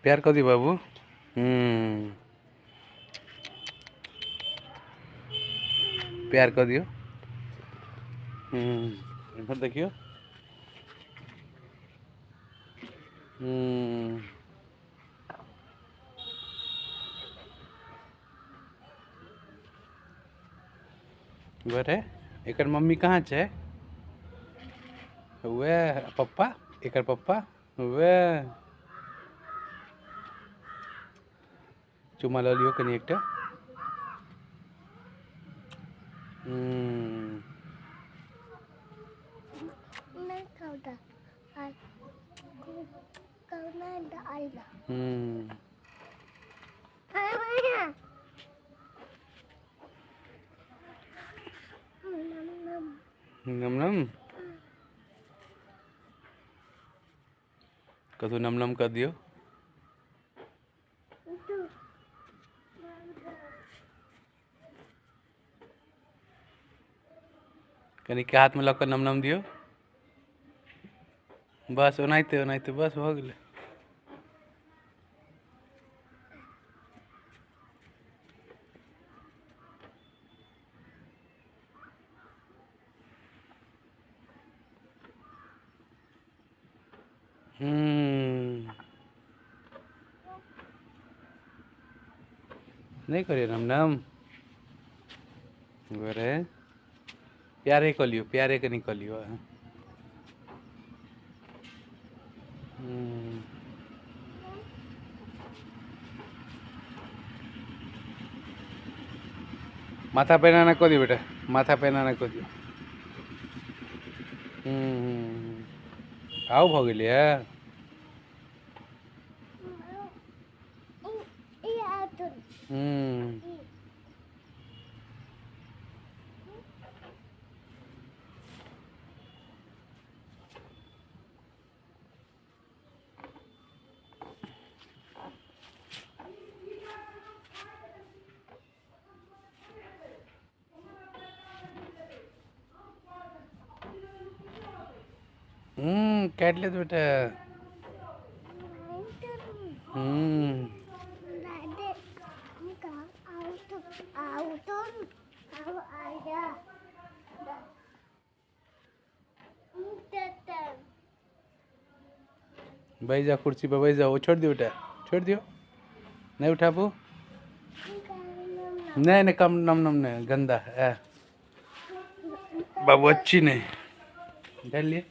प्यार कर दियो बाबू। प्यार कर दियो। इधर देखियो। बरे एकर मम्मी कहाँ छे? वे पप्पा एकर पप्पा वे चुमा ल लियो कनी एकटा। नम नम कदू नम नम कर दियो। कनी के हाथ में लकर नम नम दियो। बस ओनाइते ओनाइते बस हो गेलै। नहीं करिए नम नम। गोरे प्यारे कर लियो, प्यारे के नहीं कर लियो। माथा पहनाना कर दियो बेटा, माथा पहनाना कर दियो। आउ भ गेलै है। काट ले बेटा। बैठ जा कुर्सी पर, बैठ जाओ। छोड़ दियो बेटा, छोड़ दियो। नहीं उठाबू। नहीं नहीं कम नम नम नहीं, गंदा है बाबू, अच्छी नहीं। डाल लिए।